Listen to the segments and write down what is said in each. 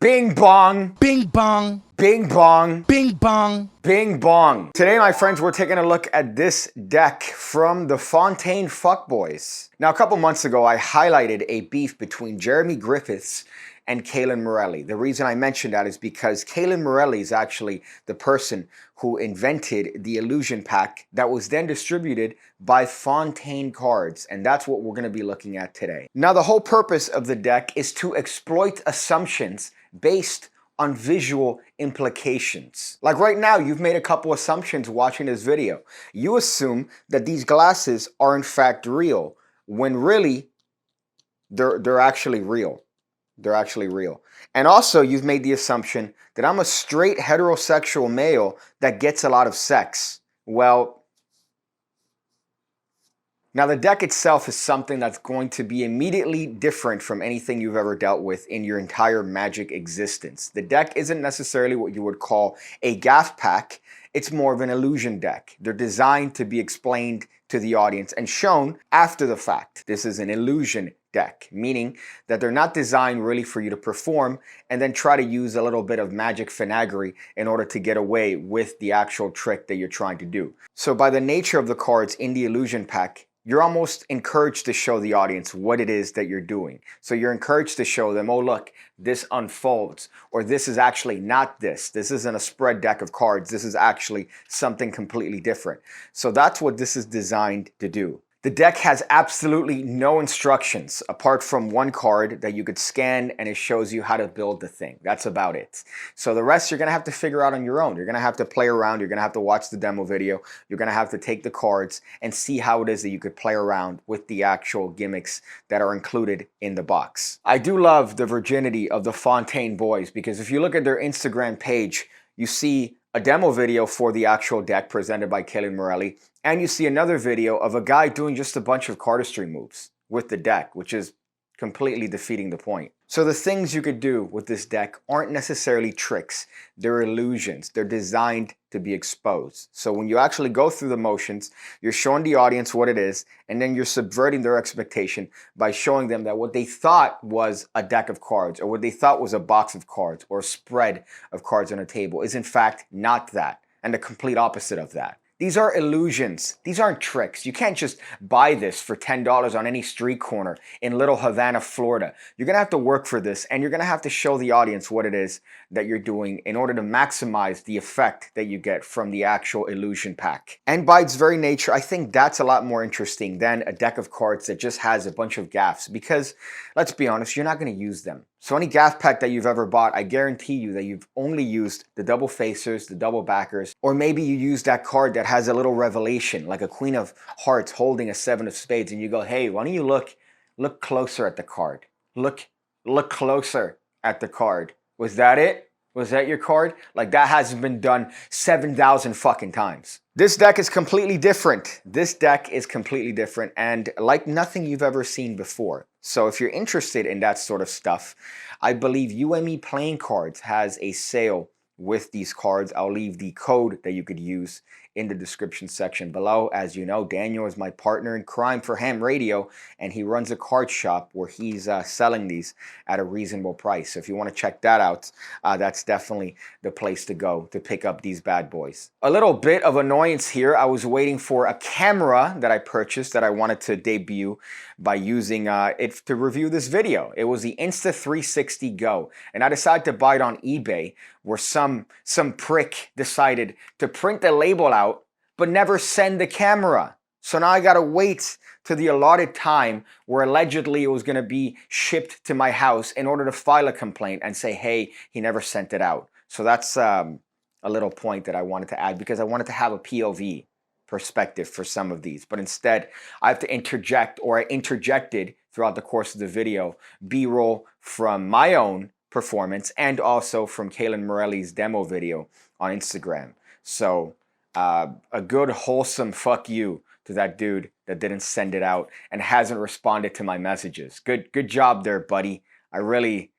Bing bong. Bing bong. Bing bong. Bing bong. Bing bong. Today, my friends, we're taking a look at this deck from the Fontaine Fuckboys. Now, a couple months ago, I highlighted a beef between Jeremy Griffiths and Kaylin Morelli. The reason I mentioned that is because Kaylin Morelli is actually the person who invented the illusion pack that was then distributed by Fontaine Cards, and that's what we're going to be looking at today. Now, the whole purpose of the deck is to exploit assumptions based on visual implications. Like right now, you've made a couple assumptions watching this video. You assume that these glasses are in fact real, when really they're actually real. They're actually real. And also, you've made the assumption that I'm a straight heterosexual male that gets a lot of sex. Well, now the deck itself is something that's going to be immediately different from anything you've ever dealt with in your entire Magic existence. The deck isn't necessarily what you would call a gaff pack. It's more of an illusion deck. They're designed to be explained to the audience and shown after the fact. This is an illusion deck, meaning that they're not designed really for you to perform and then try to use a little bit of magic finaggery in order to get away with the actual trick that you're trying to do. So by the nature of the cards in the illusion pack, you're almost encouraged to show the audience what it is that you're doing. So you're encouraged to show them, oh look, this unfolds, or this is actually not this. This isn't a spread deck of cards. This is actually something completely different. So that's what this is designed to do. The deck has absolutely no instructions apart from one card that you could scan and it shows you how to build the thing. That's about it. So the rest you're going to have to figure out on your own. You're going to have to play around. You're going to have to watch the demo video. You're going to have to take the cards and see how it is that you could play around with the actual gimmicks that are included in the box. I do love the virginity of the Fontaine boys because if you look at their Instagram page, you see a demo video for the actual deck presented by Kaylin Morelli, and you see another video of a guy doing just a bunch of cardistry moves with the deck, which is completely defeating the point. So the things you could do with this deck aren't necessarily tricks, they're illusions. They're designed to be exposed. So when you actually go through the motions, you're showing the audience what it is, and then you're subverting their expectation by showing them that what they thought was a deck of cards, or what they thought was a box of cards, or a spread of cards on a table is in fact not that, and the complete opposite of that. These are illusions. These aren't tricks. You can't just buy this for $10 on any street corner in Little Havana, Florida. You're going to have to work for this, and you're going to have to show the audience what it is that you're doing in order to maximize the effect that you get from the actual illusion pack. And by its very nature, I think that's a lot more interesting than a deck of cards that just has a bunch of gaffs, because let's be honest, you're not going to use them. So any gaff pack that you've ever bought, I guarantee you that you've only used the double facers, the double backers, or maybe you use that card that has a little revelation, like a Queen of Hearts holding a Seven of Spades, and you go, hey, why don't you look closer at the card? Look closer at the card. Was that it? Was that your card? Like, that hasn't been done 7,000 fucking times. This deck is completely different. This deck is completely different and like nothing you've ever seen before. So if you're interested in that sort of stuff, I believe UME Playing Cards has a sale with these cards. I'll leave the code that you could use in the description section below. As you know, Daniel is my partner in crime for ham radio, and he runs a card shop where he's selling these at a reasonable price. So if you want to check that out, that's definitely the place to go to pick up these bad boys. A little bit of annoyance here. I was waiting for a camera that I purchased that I wanted to debut by using it to review this video. It was the Insta360 Go, and I decided to buy it on eBay, where some prick decided to print the label out but never send the camera. So now I gotta wait to the allotted time where allegedly it was gonna be shipped to my house in order to file a complaint and say, hey, he never sent it out. So that's a little point that I wanted to add, because I wanted to have a POV perspective for some of these, but instead I have to interject, or I interjected throughout the course of the video, B-roll from my own performance and also from Kaylin Morelli's demo video on Instagram. So a good wholesome fuck you to that dude that didn't send it out and hasn't responded to my messages. Good job there, buddy. I really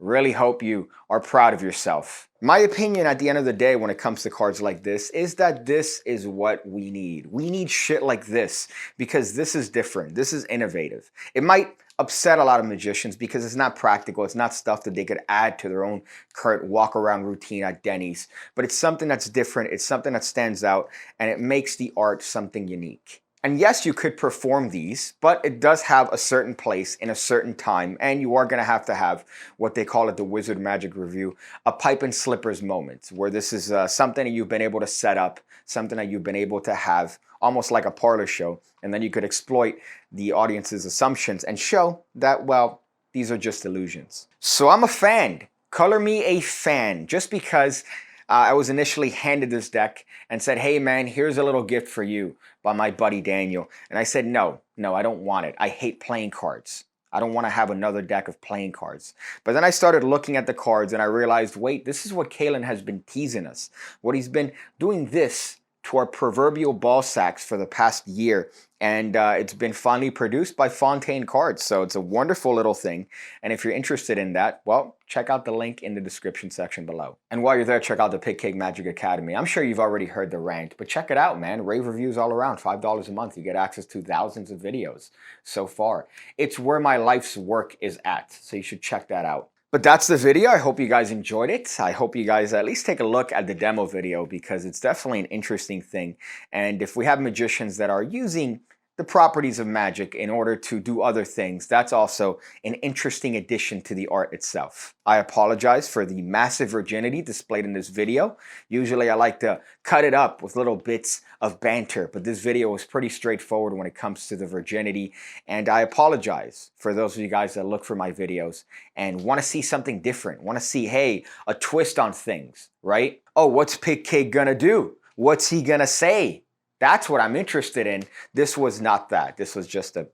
Really hope you are proud of yourself. My opinion at the end of the day when it comes to cards like this is that this is what we need. We need shit like this because this is different. This is innovative. It might upset a lot of magicians because it's not practical. It's not stuff that they could add to their own current walk around routine at Denny's, but it's something that's different. It's something that stands out and it makes the art something unique. And yes, you could perform these, but it does have a certain place in a certain time, and you are going to have what they call it the Wizard Magic Review, a pipe and slippers moment, where this is something that you've been able to set up, something that you've been able to have, almost like a parlor show, and then you could exploit the audience's assumptions and show that, well, these are just illusions. So I'm a fan. Color me a fan, just because I was initially handed this deck and said, hey man, here's a little gift for you by my buddy Daniel. And I said, no, I don't want it. I hate playing cards. I don't want to have another deck of playing cards. But then I started looking at the cards and I realized, wait, this is what Kalen has been teasing us. What he's been doing this to our proverbial ball sacks for the past year. And it's been finally produced by Fontaine Cards. So it's a wonderful little thing. And if you're interested in that, well, check out the link in the description section below. And while you're there, check out the PigCake Magic Academy. I'm sure you've already heard the rant, but check it out, man. Rave reviews all around, $5 a month. You get access to thousands of videos so far. It's where my life's work is at. So you should check that out. But that's the video. I hope you guys enjoyed it. I hope you guys at least take a look at the demo video because it's definitely an interesting thing. And if we have magicians that are using the properties of magic in order to do other things, that's also an interesting addition to the art itself. I apologize for the massive virginity displayed in this video. Usually I like to cut it up with little bits of banter, but this video was pretty straightforward when it comes to the virginity, and I apologize for those of you guys that look for my videos and want to see something different, want to see, hey, a twist on things, right? Oh, what's PigCake gonna do? What's he gonna say? That's what I'm interested in. This was not that. This was just a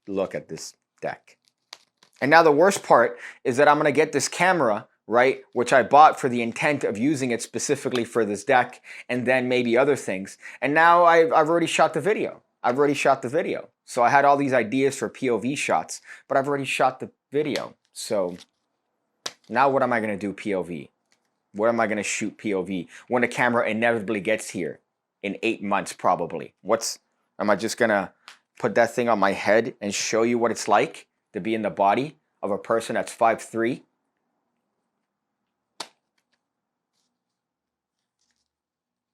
look at this deck. And now the worst part is that I'm going to get this camera, right, which I bought for the intent of using it specifically for this deck and then maybe other things. And now I've already shot the video. So I had all these ideas for POV shots, but I've already shot the video. So now what am I going to do POV? What am I going to shoot POV when the camera inevitably gets here? In 8 months probably. Am I just gonna put that thing on my head and show you what it's like to be in the body of a person that's 5'3",